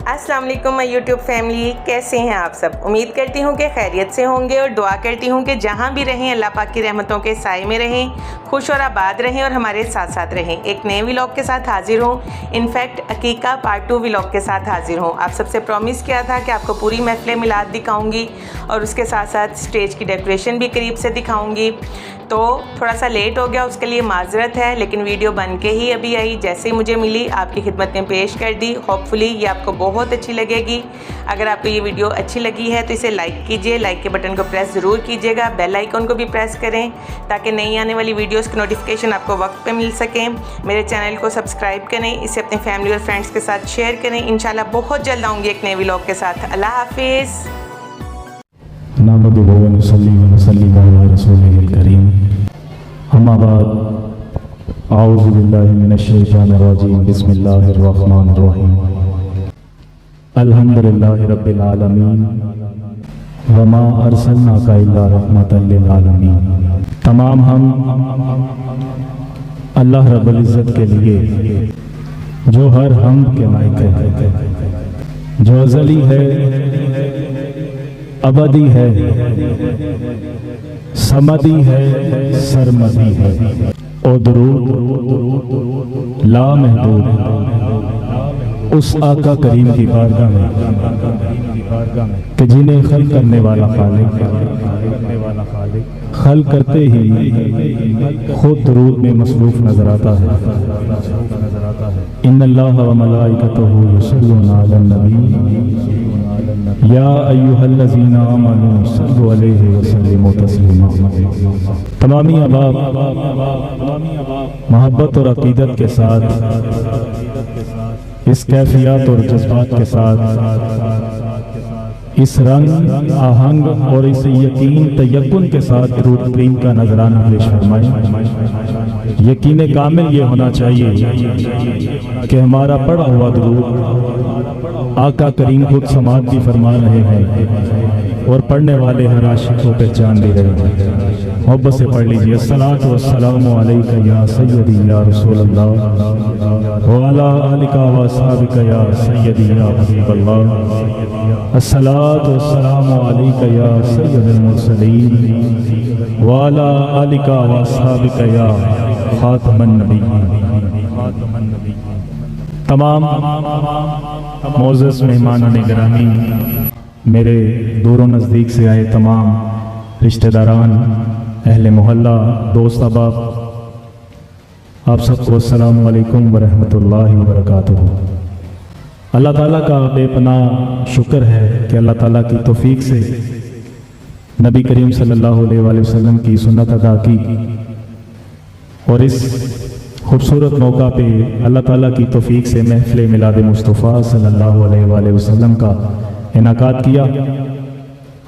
अस्सलाम वालेकुम my YouTube family, कैसे हैं आप सब। उम्मीद करती हूँ कि खैरियत से होंगे और दुआ करती हूँ कि जहाँ भी रहें अल्लाह पाक की रहमतों के साए में रहें, खुश और आबाद रहें और हमारे साथ साथ रहें। एक नए व्लॉग के साथ हाजिर हूँ। इनफैक्ट अकीका पार्ट 2 व्लॉग के साथ हाजिर हूँ। आप सबसे प्रॉमिस किया था कि आपको पूरी महफिल मिलाद दिखाऊँगी और उसके साथ साथ स्टेज की डेकोरेशन भी करीब से दिखाऊँगी। तो थोड़ा सा लेट हो गया, उसके लिए माजरत है, लेकिन वीडियो बन के ही अभी आई, जैसे ही मुझे मिली आपकी खिदमत में पेश कर दी। होपफुली ये आपको बहुत अच्छी लगेगी। अगर आपको ये वीडियो अच्छी लगी है तो इसे लाइक कीजिए, लाइक के बटन को प्रेस ज़रूर कीजिएगा, बेल आइकन को भी प्रेस करें ताकि नई आने वाली वीडियोस की नोटिफिकेशन आपको वक्त पे मिल सकें। मेरे चैनल को सब्सक्राइब करें, इसे अपने फैमिली और फ्रेंड्स के साथ शेयर करें। इंशाल्लाह बहुत जल्द आऊँगी एक नए व्लॉग के साथ। अल्लाह हाफिज़। अम्मा बाद आऊज़ु बिल्लाहि मिनश शैतानिर रजीम बिस्मिल्लाहिर रहमानिर रहीम अल्हम्दुलिल्लाहि रब्बिल आलमीन व मा अरसलनाका इल्ला रहमतल लिल आलमीन। तमाम हम अल्लाह रब्बुल इज़्ज़त के लिए जो हर हम्द के लायक है, जो अज़ली है, अबदी है, समदी है, सरमदी है, और दुरूद ला महदूद उस आका करीम की बारगाह में कि जिन्हें खल करने वाला खालिक खल करते ही खुद दुरूद में मसरूफ नजर आता है। इन्नल्लाह व मलाइकतहू युसल्लूना अलन नबी या अय्युहल्लज़ीना आमनू सल्लु अलैहि व सल्लिमू तस्लीमा। तमामी अहबाब मोहब्बत और अकीदत के साथ, इस कैफियत और जज्बात के साथ, इस रंग आहंग और इस यकीन तयक्कुन के साथ दुरूद करीम का नजराना पेश फरमाएं। यकीन कामिल ये होना चाहिए कि हमारा पढ़ा हुआ दुरूद आका करीम खुद समात भी फरमा रहे हैं और पढ़ने वाले हर आशिक को पहचान भी रहे हैं। मोहब्बत से पढ़ लीजिए। अस्सलातु वस्सलामु अलैका या सय्यदी या रसूलल्लाह व अला आलिका व अस्हाबिका या सय्यदी या हबीबल्लाह। अस्सलातु वस्सलामु अलैका या सय्यदुल मुरसलीन व अला आलिका व अस्हाबिका या खातमन नबिय्यीन। तमाम मोअज़्ज़ज़ मेहमानान गिरामी, मेरे दूरों नज़दीक से आए तमाम रिश्तेदारान, अहले मोहल्ला, दोस्त अहबाब, आप सबको अस्सलामु अलैकुम व रहमतुल्लाहि व बरकातुहू। अल्लाह ताला का बेपनाह शुक्र है कि अल्लाह ताला की तौफीक से नबी करीम सल्लल्लाहु अलैहि वसल्लम की सुन्नत अदा की और इस खूबसूरत मौका पे अल्लाह ताला की तौफीक से महफ़िल मिलाद मुस्तफ़ा सल्लल्लाहु अलैहि वसल्लम का इनाकात किया।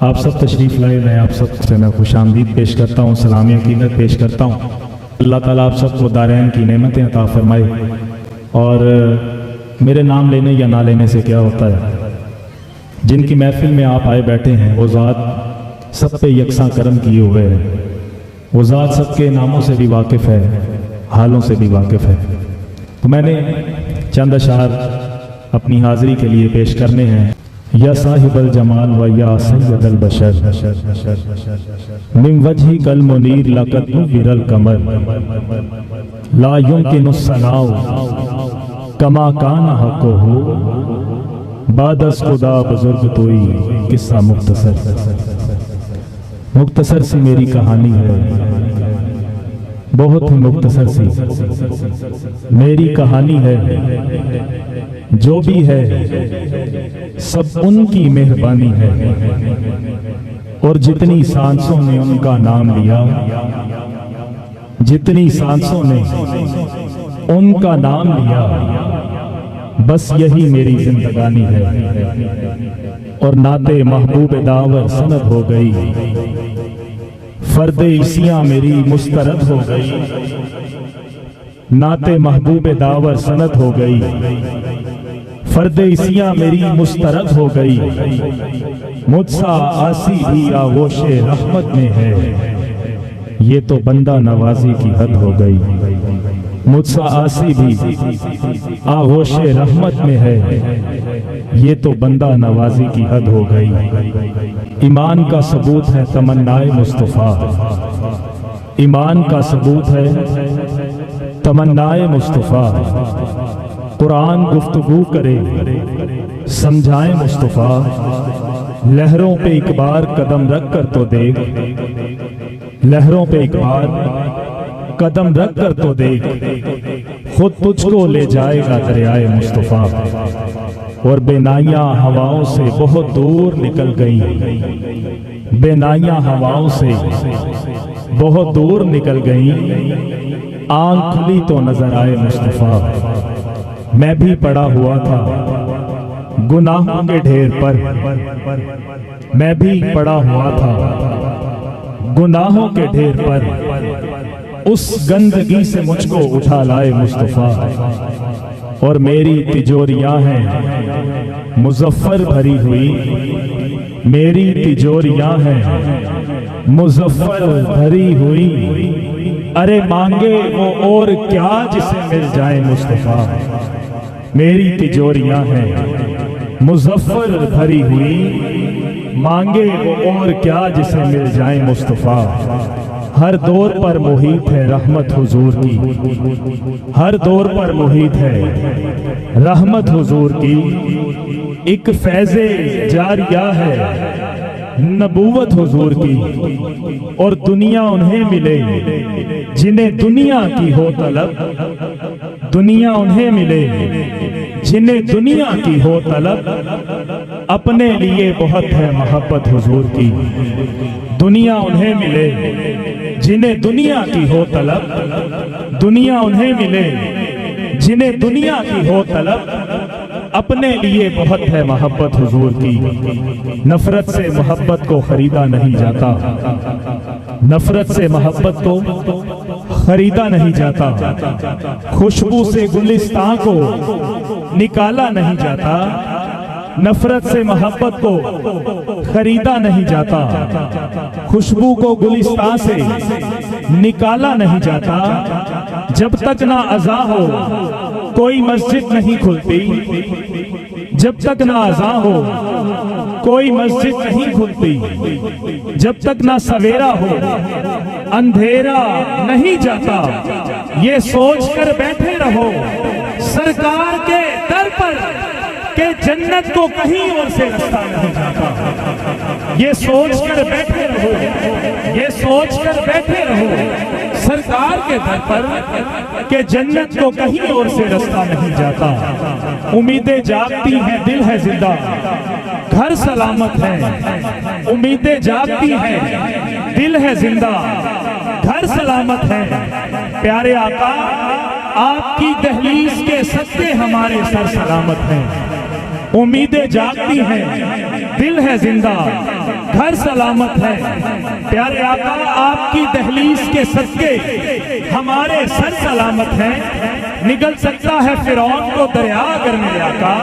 आप सब तशरीफ़ लाए, मैं आप सब से मैं खुशामदीद पेश करता हूँ, सलामी अकीदत पेश करता हूँ। अल्लाह ताला आप सबको दारैन की नेमतें अता फरमाए। और मेरे नाम लेने या ना लेने से क्या होता है, जिनकी महफिल में आप आए बैठे हैं वो ज़ात सब पे यकसा करम किए हुए है। वो ज़ात सबके नामों से भी वाकिफ़ है, हालों से भी वाकिफ़ है। तो मैंने चंद अशार अपनी हाज़िरी के लिए पेश करने हैं। या साहिबल जमाल व या सय्यदल बशर मिन वजही कल मुनीर लक़द नुव्विरल कमर ला युमकिनु सनाउ कमा काना हक़्क़ुहु बादस खुदा बुजुर्ग तोई। किस्सा मुख्तसर सी मेरी कहानी है, बहुत ही मुख्तसर सी मेरी कहानी है। जो भी है सब उनकी मेहरबानी है और जितनी सांसों ने उनका नाम लिया, जितनी सांसों ने उनका नाम लिया, बस यही मेरी जिंदगानी है। और नाते महबूब दावर सनद हो गई, फर्दे इसियां मेरी मुस्तरद हो गई। नाते महबूब दावर सनद हो गई, फर्दे इसियां मेरी मुस्तरद हो गई। मुझसा आसी भी आगोशे रहमत में है, ये तो बंदा नवाजी की हद हो गई। मुझसा आसी भी आगोशे रहमत में है, ये तो बंदा नवाजी की हद हो गई। ईमान का सबूत है तमन्नाए मुस्तफ़ा, ईमान का सबूत है तमन्नाए मुस्तफ़ा। कुरान गुफ्तगू करे समझाए मुस्तफ़ा, लहरों पे एक बार कदम रख कर तो देख, लहरों पे एक बार कदम रख कर तो देख, खुद तुझको ले जाएगा दरियाए मुस्तफ़ा। और बेनाइयां हवाओं से बहुत दूर निकल गई, बेनाइयां हवाओं से बहुत दूर निकल गई, आंख खुली तो नजर आए मुस्तफ़ा। मैं भी पड़ा हुआ था गुनाहों के ढेर पर, मैं भी पड़ा हुआ था गुनाहों के ढेर पर, उस गंदगी से मुझको उठा लाए मुस्तफ़ा। और मेरी तिजोरियां हैं मुज़फ़्फ़र भरी हुई, मेरी तिजोरियां हैं मुज़फ़्फ़र भरी हुई। अरे मांगे वो और क्या जिसे मिल जाए मुस्तफ़ा। मेरी तिजोरियां हैं मुज़फ़्फ़र भरी हुई, मांगे वो और क्या जिसे मिल जाए मुस्तफ़ा। हर दौर पर मुहीत है रहमत हुजूर की, हर दौर पर मुहीत है रहमत हुजूर की। एक फैज़े जारिया है नबूवत हुजूर की, और दुनिया उन्हें मिले जिन्हें दुनिया की हो तलब, दुनिया उन्हें मिले जिन्हें दुनिया की हो तलब। अपने लिए बहुत है मोहब्बत हुजूर की, दुनिया उन्हें मिले जिन्हें दुनिया की हो तलब, दुनिया उन्हें मिले जिन्हें दुनिया की हो तलब। अपने लिए बहुत है मोहब्बत हुजूर की, नफरत से मोहब्बत को खरीदा नहीं जाता, नफरत से मोहब्बत को खरीदा नहीं जाता। खुशबू से गुलिस्तां को निकाला नहीं जाता, नफरत से मोहब्बत को खरीदा नहीं जाता। खुशबू को गुलिस्तां से निकाला नहीं जाता। जब तक ना अज़ा हो कोई मस्जिद नहीं खुलती, जब तक ना अज़ा हो कोई मस्जिद नहीं खुलती। जब तक ना सवेरा हो अंधेरा नहीं जाता। ये सोच कर बैठे रहो सरकार के दर पर कि जन्नत को कहीं और से रास्ता नहीं जाता। ये सोच कर बैठे रहो, ये सोच कर बैठे रहो सरकार के दर पर कि जन्नत को कहीं और से रास्ता नहीं जाता। उम्मीदें जागती हैं दिल है जिंदा, घर सलामत है। उम्मीदें जागती हैं दिल है जिंदा, घर सलामत है। प्यारे आका आपकी दहलीज के सत्ते हमारे सर सलामत हैं। उम्मीदें जागती हैं दिल है जिंदा, घर सलामत है। प्यारे आका आपकी दहलीज के सत्ते हमारे सर सलामत हैं। निगल सकता है फिरौन को दरिया अगर मेरे आका,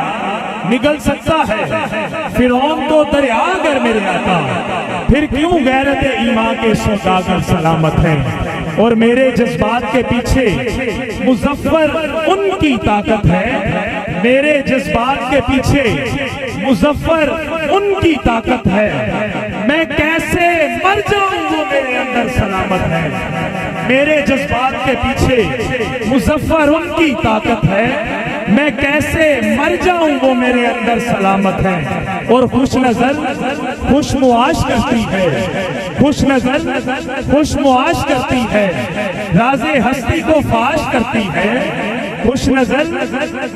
निगल सकता है फिरौन को दरिया अगर मेरे आका। फिर क्यों गैरत ईमान के सौदागर सलामत हैं। और मेरे जज्बात के पीछे मुज़फ़्फ़र उनकी ताकत है, मेरे जज्बात के पीछे मुज़फ़्फ़र उनकी ताकत है। मैं कैसे मर जाऊं वो मेरे अंदर सलामत है। मेरे जज्बात के पीछे मुज़फ़्फ़र उनकी ताकत है, मैं कैसे मर जाऊं वो मेरे अंदर सलामत है। और खुश नजर खुश मुआश करती है, खुश नजर खुश मुआश करती है, राज़े हस्ती को फाश करती है। खुश नजर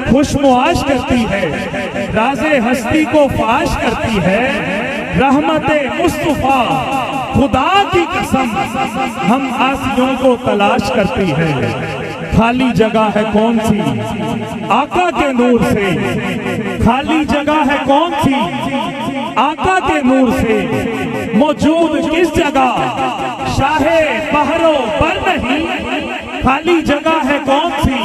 खुश मुआश करती है, राज़े हस्ती को फाश करती है। रहमते मुस्तफ़ा खुदा की कसम हम आसियों को तलाश करती है। खाली जगह है कौन सी आका के नूर से, खाली जगह है कौन सी आका के नूर से। मौजूद किस जगह शाहे पहरों पर नहीं, खाली जगह है कौन सी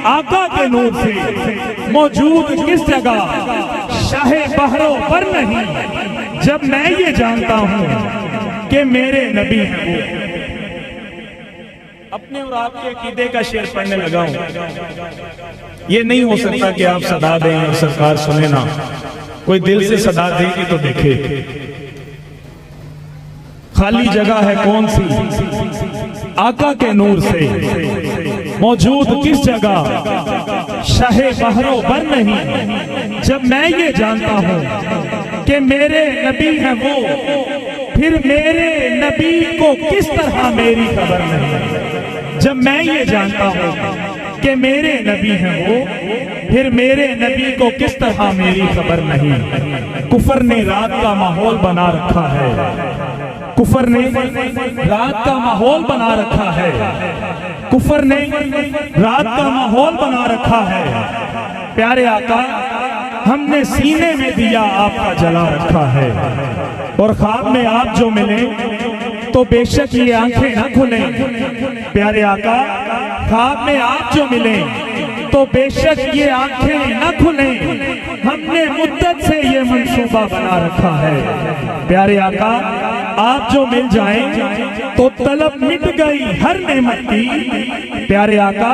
आका के नूर से। मौजूद किस जगह शाहे पहरों पर नहीं। जब मैं ये जानता हूं कि मेरे नबी हैं वो अपने और आपके अकीदे का शेर पढ़ने लगा हूं। ये नहीं हो सकता कि आप सदा दें और सरकार सुने ना, कोई दिल से सदा देगी तो देखे। खाली जगह है कौन सी आका के नूर से, मौजूद किस जगह शाहे बहरो बर नहीं। जब मैं ये जानता हूं कि मेरे नबी हैं वो, फिर मेरे नबी को किस तरह मेरी खबर नहीं। जब मैं ये जानता हूं कि मेरे नबी हैं वो, फिर मेरे नबी को किस तरह मेरी खबर नहीं। कुफर ने रात का माहौल बना रखा है, कुफर ने रात का माहौल बना रखा है, कुफर ने रात का माहौल बना रखा है। प्यारे आका हमने सीने में दिया आपका जला रखा है, और ख्वाब में आप जो मिले तो बेशक ये आंखें ना खुले। प्यारे आका ख्वाब में आप जो मिले तो बेशक ये आंखें न खुले। हमने मुद्दत से ये मंसूबा बना रखा है। प्यारे आका आप जो मिल जाएं तो तलब मिट गई हर नेमत की। प्यारे आका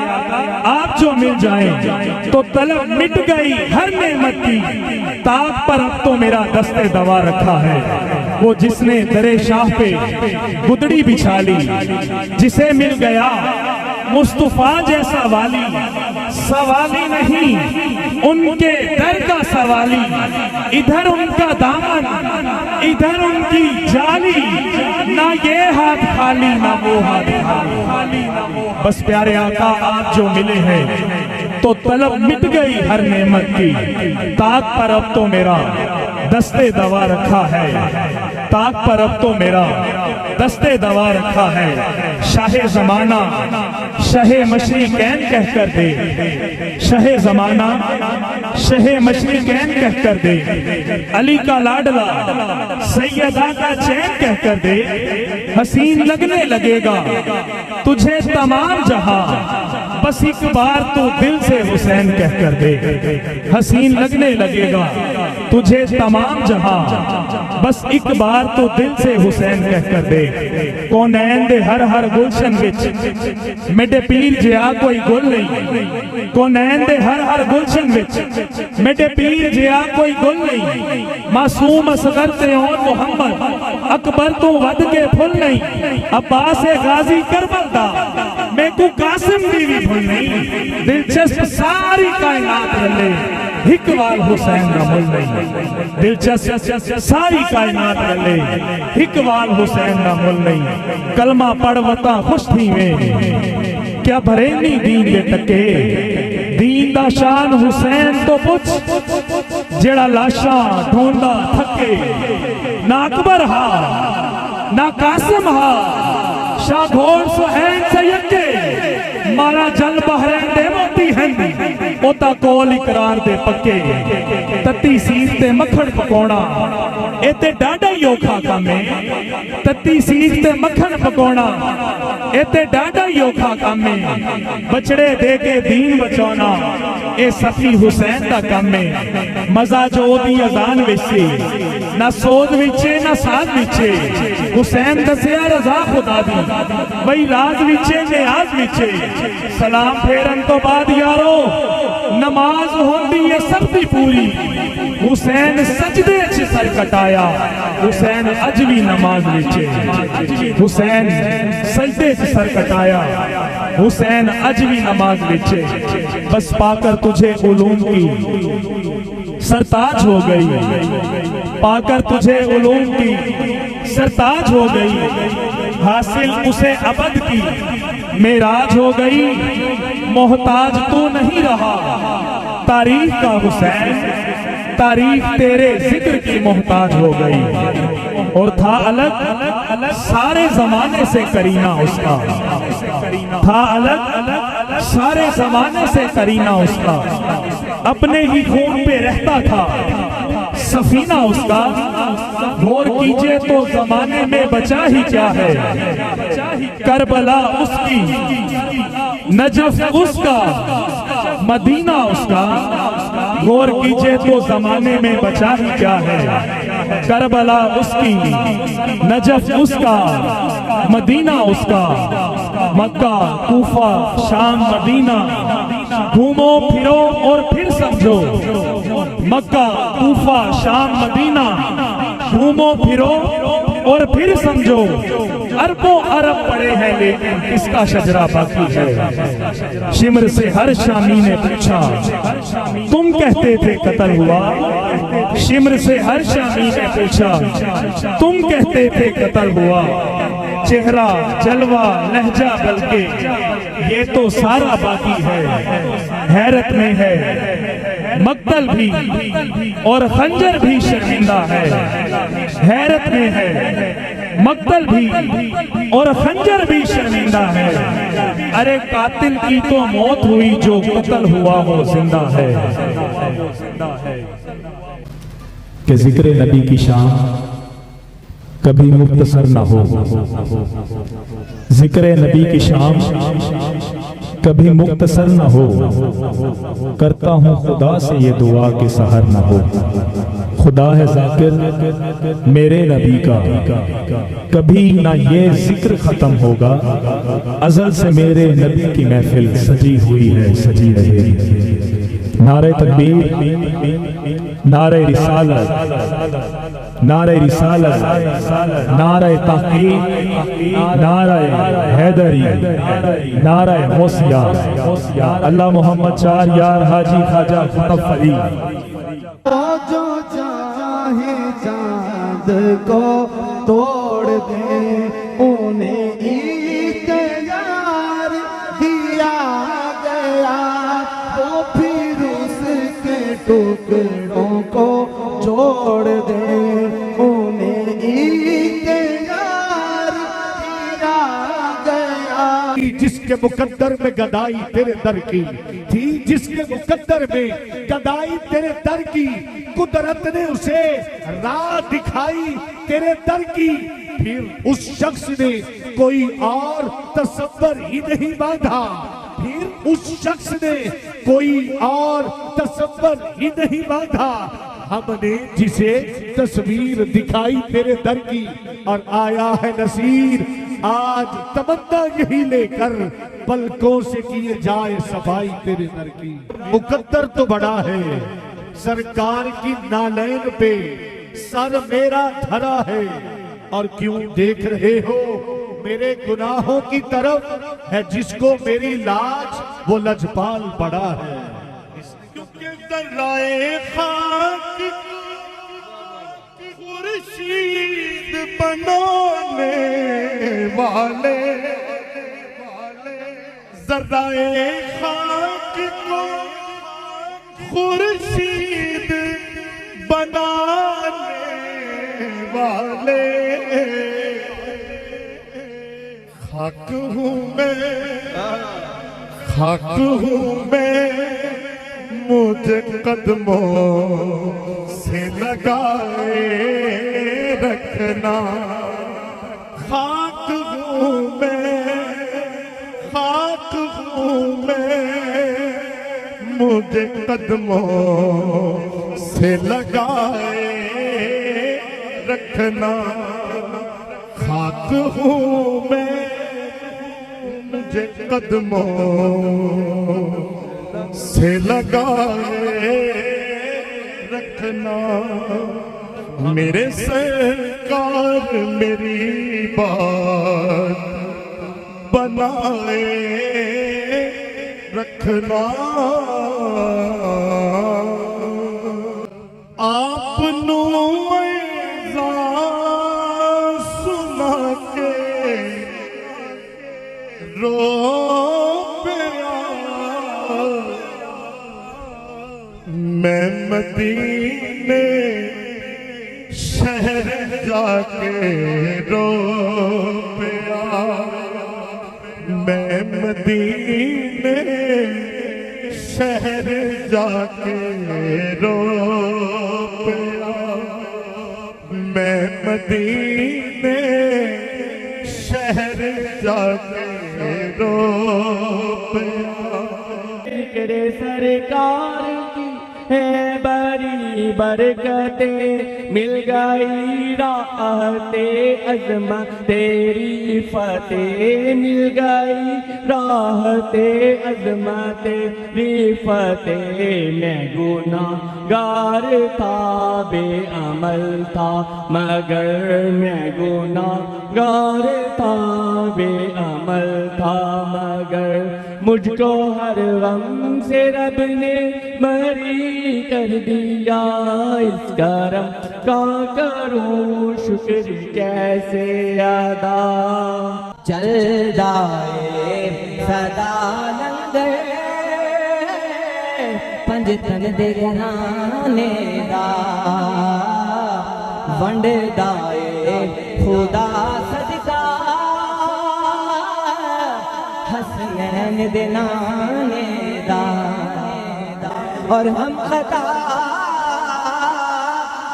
आप जो मिल जाएं तो तलब मिट गई हर नेमत की। ताक पर अब तो मेरा दस्ते दवा रखा है, वो जिसने दरे शाह पे गुदड़ी बिछा ली। जिसे मिल गया मुस्तफा जैसा वाली, सवाली नहीं उनके दर का सवाली। इधर उनका दामन इधर उनकी जाली, ना ये हाथ खाली ना वो हाथ खाली। बस प्यारे आका आप जो मिले हैं तो तलब मिट गई हर नेमत की। ताक पर अब तो मेरा दस्ते दवा रखा है, ताक पर अब तो मेरा दस्ते दवा रखा है। शाहे जमाना शहे मशरिकैन कहकर दे, शहे जमाना शहे मशरिकैन कहकर दे। अली का लाडला सैयदा का चैन कहकर दे। हसीन लगने लगेगा तुझे तमाम जहां, बस एक बार तू दिल से हुसैन कहकर दे। हसीन लगने लगेगा तुझे तमाम जहां, बस एक बार तो दिल से हुसैन कहकर दे। कौनैन दे हर हर गुलशन विच मेरे पीर जिया कोई गुल नहीं। कौनैन दे हर हर गुलशन विच मेरे पीर जिया कोई गुल नहीं। मासूम असगर ते और मोहम्मद अकबर तो वध के फुल नहीं। अब्बास गाजी करबल दा मैं को कासिम दी भी भूल नहीं। दिलचस्प सारी कायनात रले हिकवाल हुसैन का मुल नहीं। दिलचस्प सारी कायनात रले हिकवाल हुसैन का मुल नहीं। कलमा पढ़वता खुश थी में क्या भरे नी दीन दे टके। दीन दा शान हुसैन तो पुछ जेड़ा लाशा ढूंढा थके। ना अकबर हा ना कासिम हा, शाह घोड़ सुहैन से यके। मारा जल बहरैन दे मोती हैं ओता कोल इकरार दे पक्के। तत्ती सीस ते मक्खन पकाउणा एते डाढा ही औखा काम है। तत्ती सीस ते मक्खन पकाउणा एते डाढा ही औखा काम है। बछड़े दे के दीन बचाउणा ए सफी हुसैन दा काम है। मजा जो ओदी अजान विच सी, ना सोच विचे ना साज विचे। हुसैन दसिया रजा खुदा दी वही राज विचे नियाज विचे। सलाम फेरन तो बाद यारो नमाज होंदी है सब दी पूरी। हुसैन सजदे च सर कटाया, हुसैन अज भी नमाज विचे। हुसैन सजदे च सर कटाया, हुसैन अज भी नमाज विचे। बस पाकर तुझे उलूम की सरताज हो गई। पाकर तुझे उलूम की सरताज हो गई। हासिल उसे अबद की मेराज हो गई। मोहताज तू नहीं रहा तारीफ का हुसैन, तारीफ तेरे जिक्र की मोहताज हो गई। और था अलग सारे जमाने से करीना उसका, था अलग सारे जमाने से करीना उसका। अपने ही खून पे रहता था सफीना उसका। गौर कीजिए तो जमाने में बचा ही क्या है। करबला उसकी, नजफ उसका, मदीना उसका। गौर कीजिए तो जमाने में बचा ही क्या है। करबला उसकी, नजफ उसका, मदीना उसका। मक्का, कूफा, शाम, मदीना, घूमो फिरो और फिर समझो। मक्का, कूफा, शाम, मदीना, घूमो फिरो और फिर समझो। अरबों अरब पड़े हैं लेकिन किसका शजरा बाकी है। शिमर से हर शामी ने पूछा, तुम कहते थे कत्ल हुआ। शिमर से हर शामी ने पूछा, तुम कहते थे कत्ल हुआ। चेहरा, जलवा, लहजा बल्कि ये तो सारा बाकी है। हैरत में है मक्तल भी और खंजर भी शर्मिंदा है। हैरत में है मक्तल भी और खंजर भी शर्मिंदा है। अरे कातिल की तो मौत हुई, जो कत्ल हुआ वो जिंदा है। कि जिक्र नबी की शान कभी मुख्तसर ना हो। जिक्र नबी की शान कभी मुख्तसर ना हो। करता हूँ खुदा से ये दुआ कि सहर ना हो। खुदा है जाकिर मेरे नबी का, कभी ना ये जिक्र खत्म होगा। अज़ल से मेरे नबी की महफिल सजी हुई है, सजी रहेगी। नारे तकबीर, नारे रिसालत, नारे रिसालत, नारे तहकीक, नारे हैदरी, नारे गौसिया। अल्लाह मोहम्मद चार यार हाजी ख्वाजा कुतुब अली। जो चाहे चांद को तोड़ दे, उन्हें इख्तियार दिया गया, तो फिर उसके टुकड़ों को जोड़ दे, उन्हें इख्तियार दिया गया। जिसके मुकद्दर में गदाई तेरे दर की थी, जिसके मुकद्दर में गदाई तेरे दर की, कुदरत ने उसे राह दिखाई तेरे दर की। फिर उस शख्स ने कोई और तसव्वुर ही नहीं बांधा, फिर उस शख्स ने कोई और तसव्वुर ही नहीं बांधा। हमने जिसे तस्वीर दिखाई तेरे दर की, और आया है नसीर आज तमन्ना यही लेकर, पलकों से किए जाए सफाई तेरे दर की। मुकद्दर तो बड़ा है, सरकार की नालैन पे सर मेरा धरा है, और क्यों देख रहे हो मेरे गुनाहों की तरफ, है जिसको मेरी लाज वो लजपाल बड़ा है। क्योंकि दर्राए खाक खुर्शीद बनाने वाले, जर्राए खाक को खुर्शीद बनाने वाले। खाक हूँ मैं, खाक हूँ मैं, मुझे कदमों से लगाए रखना। खाक हूँ मैं, खाक हूँ मैं, मुझे कदमों से लगाए रखना। खाक हूँ मैं, मुझे कदमों से लगाए रखना। मेरे सरकार मेरी बात बनाए रखना। आप नो सुना के रो मैं मदीने शहर जाके रो पिया। मैं मदीने शहर जाके रो पिया। मैं मदीने शहर जाके रो पिया। सरकार की है बरी बरकते मिल गई राहते अज़मा तेरी फतेह मिल गई राहते अज़मा तेरी फतेह मैं गुनाहगार था बेअमल था मगर मैं गुनाहगार था बेअमल था मगर मुझको हर गम से रब ने बरी कर दिया इस करम का करूं शुक्र कैसे अदा चल जाए सदा लंगे पंजतन दे घराने दा वंड दाए खुदा सदका हसनैन दे नाने दा और हम खता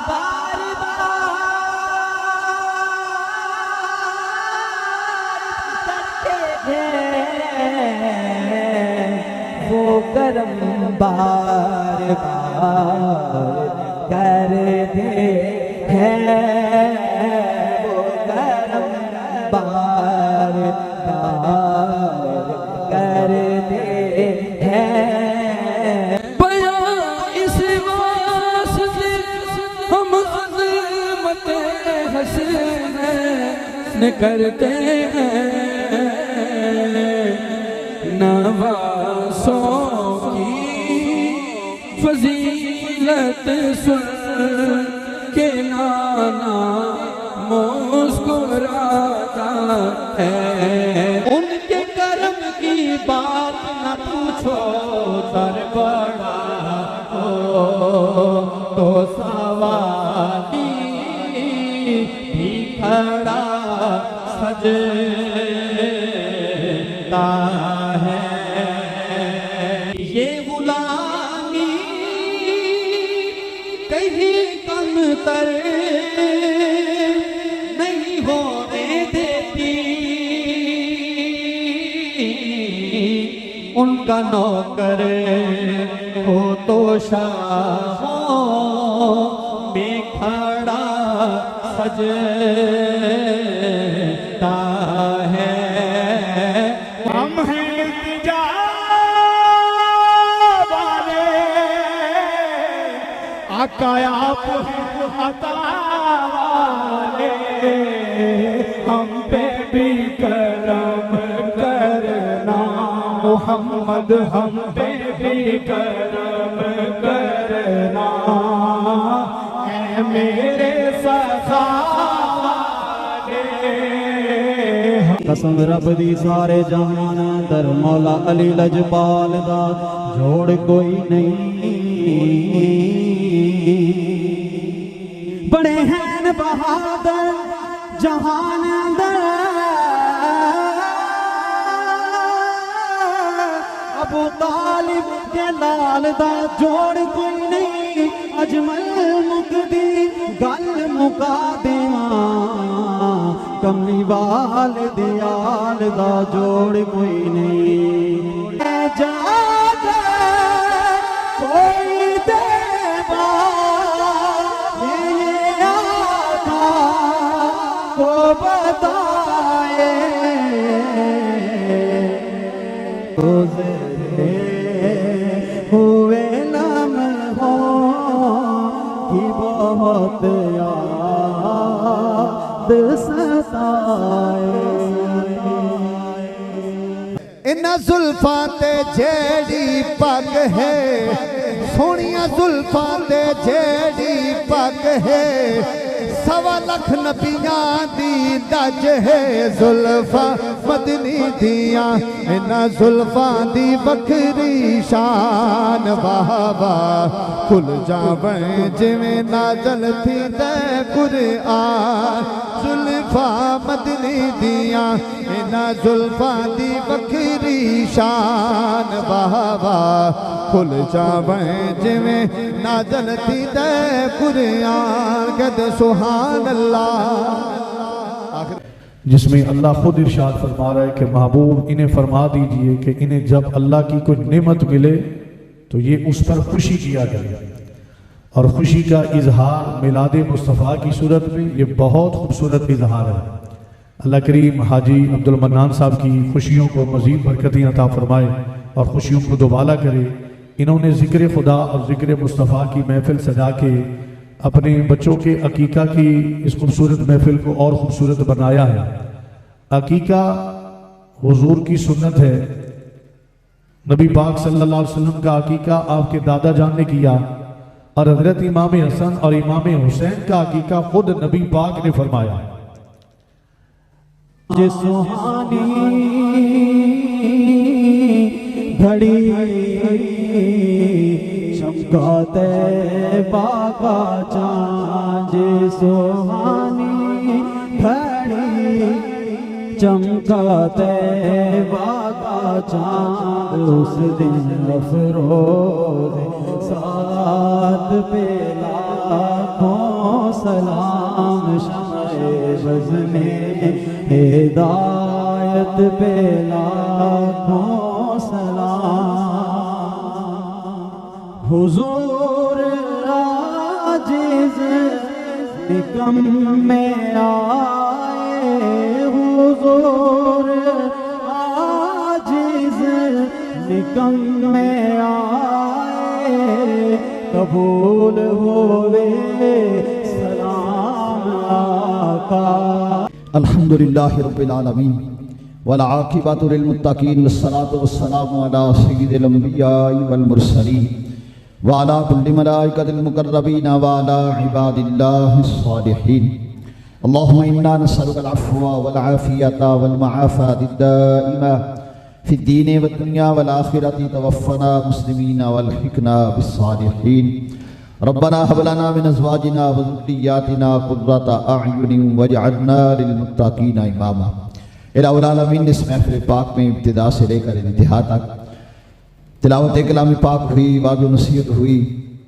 बार बार करते हैं वो करम बार बार करते हैं वो करम बार बार करते हैं बया इस वास्ते हम अज़मत हसन करते हैं नवासों की फजीलत सुन के नाना मुस्कुराता है उनके करम की बात न पूछो सर बड़ा हो तो सवाली भी खड़ा सजता है ये गुलामी कहीं कम तर नहीं होने देती उनका नौकर हो तो शाहों में खड़ा सजता है हम हैं इल्तिजा वाले आका आप हैं अता वाले हम पे भी करम करना मोहम्मद हम पे भी करम करना ऐ मेरे सखा कसम रब दी सारे जहान दर मौला अली लजपाल दा जोड़ कोई नहीं बड़े हैं बहादुर जहान अंदर अबू तालिब के लाल दा जोड़ कोई नहीं अजमल मुकदी गल मुका देवा कमली वाल दियाल दा जोड़ कोई नहीं जादा कोई देवा ये आका को बताए गुज़रे हुए नाम हो कि बहुत याद सताए इन्ना जुल्फा ते जेड़ी पग है सोनिया जुल्फा ते जेड़ी पग है सवा लख नबियां दी दज है जुल्फा मदनी दिया इन्ना जुल्फा दी बखरी शान बाबा खुल जावे जिवें नाज़ल थी ते कुरान जुल्फा मदनी दिया इन्ना जुल्फा दी बखरी शान बाबा खुल जावे जिवें नाज़ल थी ते कुरान कद सुभान अल्लाह जिसमें अल्लाह खुद इरशाद फरमा रहा है कि महबूब इन्हें फरमा दीजिए कि इन्हें जब अल्लाह की कोई नेमत मिले तो ये उस पर खुशी किया करे और ख़ुशी का इजहार मिलाद मुस्तफ़ा की सूरत में, ये बहुत खूबसूरत इजहार है। अल्लाह करीम हाजी अब्दुल मन्नान साहब की खुशियों को मज़ीद बरकतें अता फरमाए और खुशियों को दोबाला करे। इन्होंने ज़िक्र खुदा और ज़िक्र मुस्तफ़ा की महफ़िल सजा के अपने बच्चों के अकीका की इस खूबसूरत महफ़िल को और ख़ूबसूरत बनाया है। अकीका हुजूर की सुन्नत है। नबी पाक सल्लल्लाहु अलैहि वसल्लम का अकीका आपके दादा जान ने किया और हज़रत इमाम हसन और इमाम हुसैन का अकीका खुद नबी पाक ने फरमाया। जे सुहानी घड़ी चमकाते बाका चाँद, जे सुहानी घड़ी चमकाते बाका चाँद, उस दिन अफरोज साथ पे लाखों सलाम शम्ए बज़्मे हिदायत पे लाखों सलाम। हुजूर आजिज़ निकम में आए, हुजूर आजिज़ निकम में आए, कबूल होवे सलाम आका। अल्हम्दुलिल्लाहि रब्बिल आलमीन वल आक़िबतु लिल मुत्तक़ीन वस्सलातु वस्सलामु अला सय्यिदिल अंबियाइ वल मुरसलीन व अला कुल्लि मलाइकतिल मुक़र्रबीन व अला इबादिल्लाहिस सालिहीन। अल्लाहुम्मा इन्ना नस्अलुकल अफ़्वा वल आफ़ियता वल मआफ़ातिद दाइमा फ़िद दीनि वद दुनिया वल आख़िरति, तवफ़्फ़ना मुस्लिमीन वल हिक़ना बिस सालिहीन। रब्बना हब लना मिन अज़वाजिना व ज़ुर्रिय्यातिना क़ुर्रता अअयुनिन वजअलना लिलमुत्तक़ीना इमामा। इलाहुल आलमीन, इस महफ़िल पाक में इब्तिदा से लेकर इंतहा तक तिलावत कलाम पाक हुई, वाज़ नसीहत हुई,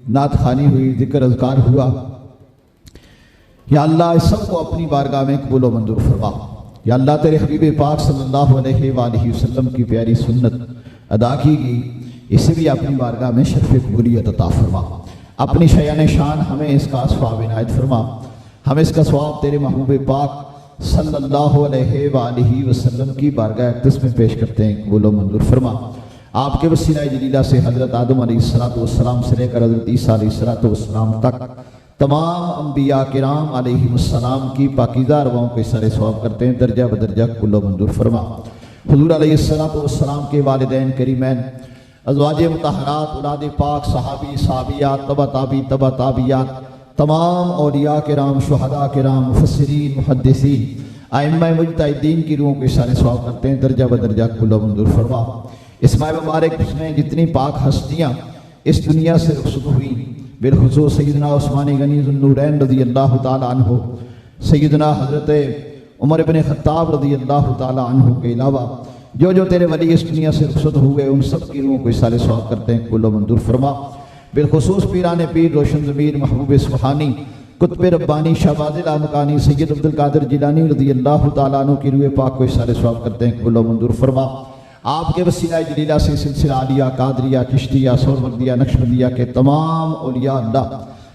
नात ख़ानी हुई, ज़िक्र अज़कार हुआ। या अल्लाह इस सब को अपनी बारगाह में कबूल व मंजूर फरमा। या अल्लाह तेरे हबीब पाक सल्लल्लाहु अलैहि वसल्लम की प्यारी सुन्नत अदा की गई, इसे भी अपनी बारगाह में शर्फ़ कबूलियत अता फरमा। अपनी शयान शान हमें इसका सवाब इनायत फरमा। हम इसका सवाब तेरे महबूब पाक सल्लल्लाहु अलैहि वसल्लम की बारगाह अक़दस में पेश करते हैं, कबूल व मंजूर फरमा। आपके वसीला जलीला से हज़रत आदम अलैहिस्सलाम से लेकर हज़रत ईसा अलैहिस्सलाम तक तमाम अम्बिया किराम अलैहिमुस्सलाम की पाकीज़ा अरवाओं के सारे सवाब करते हैं, दर्जा बदर्जा कबूल व मंजूर फरमा। हुज़ूर अलैहिस्सलाम के वालिदैन करीमैन, अज़वाजे मुतहरात, औलाद पाक, सहाबी सहाबियात, तबा ताबी तबा ताबियात, तमाम औलिया किराम, शुहदा किराम, मुफस्सिरीन, मुहद्दिसीन, आइम्मा मुज्तहिदीन की रूहों के सारे सवाब करते हैं, दर्जा बदर्जा कबूल व मंजूर फरमा। इस माह मुबारक में जितनी पाक हस्तियाँ इस दुनिया से रुखसत हुई, बिलखुसूस सैयदना उस्मान गनी ज़ुन्नूरैन रज़ियल्लाहु ताला अन्हु, सैयदना हज़रत उमर इब्न ख़त्ताब रज़ियल्लाहु ताला अन्हु के अलावा जो तेरे वली इस दुनिया से रुखसत हुए, उन सब की रूहों को साले सवाब करते हैं, कबूल व मंजूर फरमा। बिलखुसूस पीरान पीर, रोशन ज़मीर, महबूब सुबहानी, कुतुब रब्बानी, शहबाज़ आमकानी, सैयद अब्दुल कादिर जिलानी रज़ियल्लाहु ताला अन्हु की रूह पाक को साले सवाब करते हैं, कबूल व मंजूर फरमा। आपके वसीला जलीला से सिलसिला आलिया, कादरिया, चिश्तिया, सोहरवर्दिया, नक्शबंदिया के तमाम औलिया अल्लाह,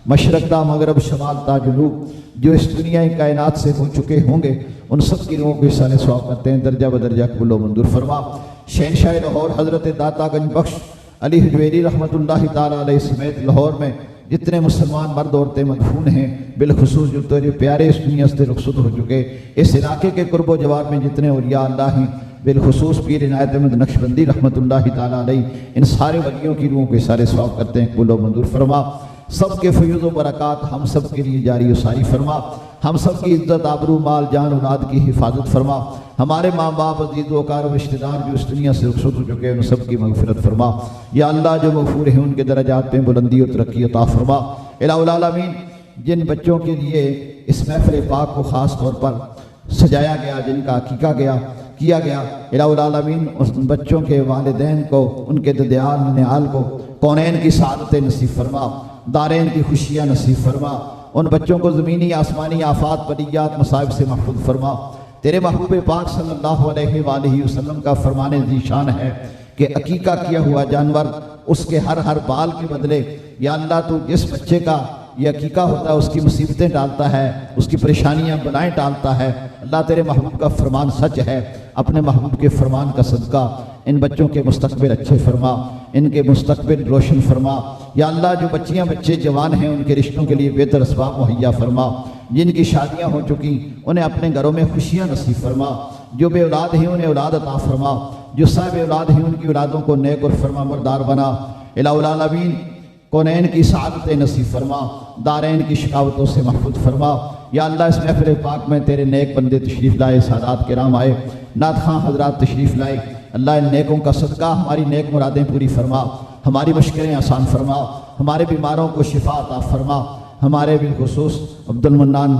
मशरक़ ता मगरब, शमाल ता जुनूब, जो इस दुनिया कायनात से हो चुके होंगे, उन सब की रूहों के साले सवाब करते हैं, दर्जा बदर्जा कबूल व मंजूर फरमा। शहनशाह लाहौर हज़रत दातागंज बख्श अली हजवेरी रहमतुल्लाहि ताला अलैहि समेत लाहौर में जितने मुसलमान मर्द औरतें मदफून हैं, बिलखुसूस जो तेरे प्यारे इस दुनिया से रुखसत हो चुके, इस इलाके के कुर्बो जवाब में जितने औलिया अल्लाह हैं, बिलखुसूस पीर इनायत अहमद नक्शबंदी रहमतुल्लाहि ताला अलैहि, इन सारे वलियों की रूहों के सारे सवाब करते हैं, कबूल व मंजूर फरमा। सब के फयूज़ व बरक़ात हम सब के लिए जारी व सारी फरमा। हम सब की इज़्ज़त, आबरू, माल, जान, औलाद की हिफाजत फरमा। हमारे माँ बाप, अज़ीज़ वकार, रिश्तेदार जो इस दुनिया से रुखसत हो चुके हैं, उन सब की मग़फ़िरत फरमा। या अल्लाह, जो मग़फ़ूर हैं उनके दर्जात में बुलंदी और तरक्की अता फरमा। इलाहुल आलमीन, जिन बच्चों के लिए इस महफ़िल पाक को ख़ास तौर पर सजाया गया, जिनका अक़ीक़ा किया गया, इलाहुल आलमीन उस बच्चों के वालिदैन को, उनके ददियाल नियाल को कौनैन की सआदतें नसीब फरमा, दारैन की खुशियाँ नसीब फरमा। उन बच्चों को ज़मीनी आसमानी आफात, बलियात, मसाइब से महफूज फरमा। तेरे महबूब पाक सल्लल्लाहु अलैहि वसल्लम का फरमाने ज़ीशान है कि अक़ीक़ा किया हुआ जानवर उसके हर बाल के बदले या अल्लाह तू जिस बच्चे का ये अकीका होता है उसकी मुसीबतें डालता है, उसकी परेशानियां बलाएं टालता है। अल्लाह तेरे महबूब का फरमान सच है, अपने महबूब के फरमान का सदका इन बच्चों के मुस्तकबिल अच्छे फरमा, इनके मुस्तकबिल रोशन फरमा। या अल्लाह जो बच्चियां बच्चे जवान हैं उनके रिश्तों के लिए बेहतर असबाब मुहैया फरमा। जिनकी शादियां हो चुकी उन्हें अपने घरों में खुशियां नसीब फरमा। जो बे औलाद हैं उन्हें औलाद अता फरमा। जो साहिब औलाद हैं उनकी औलादों को नेक और फरमा बरदार बना। इलाहुल आलमीन कौनैन की सआदत नसीब फरमा, दारैन की शिकावतों से महफूज फरमा। या अल्लाह इस महफिल पाक में तेरे नेक बंदे तशरीफ़ लाए, सादात किराम आए, नात खां हजरात तशरीफ़ लाए। अल्लाह इन नेकों का सदका हमारी नेक मुरादें पूरी फरमा, हमारी मुश्किलें आसान फरमा, हमारे बीमारों को शिफा अता फरमा। हमारे बिलखुसूस अब्दुल मन्नान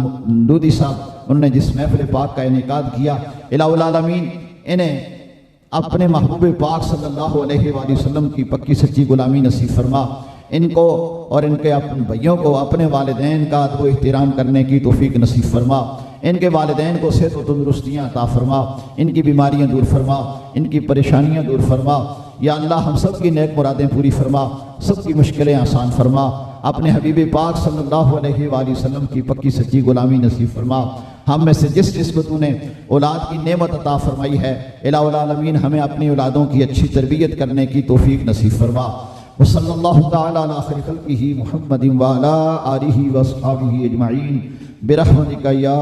लूदी साहब उन्होंने जिस महफिल पाक का इनेकाद किया, इलाहुल आलमीन इन्हें अपने महबूब पाक सल्लल्लाहु अलैहि वसल्लम की पक्की सच्ची गुलामी नसीब फरमा। इनको और इनके अपने भाइयों को अपने वालिदैन का अदब एहतराम करने की तौफीक नसीब फरमा। इनके वालिदैन को सेहत व तंदुरुस्तियाँ अता फरमा, इनकी बीमारियाँ दूर फरमा, इनकी परेशानियाँ दूर फरमा। या अल्लाह हम सब की नेक मुरादें पूरी फरमा, सबकी मुश्किलें आसान फरमा। अपने हबीब पाक सल्लल्लाहु अलैहि वसल्लम की पक्की सच्ची गुलामी नसीब फरमा। हम में से जिस जिसको तूने औलाद की नेमत अता फरमाई है, इलाहुल आलमीन हमें अपनी औलादों की अच्छी तरबियत करने की तौफीक नसीब फरमा। वसल्लल्लाहु तआला अला खैरि खल्क़िही मुहम्मदिन व अला आलिहि व अस्हाबिही अजमईन बिरहमतिका या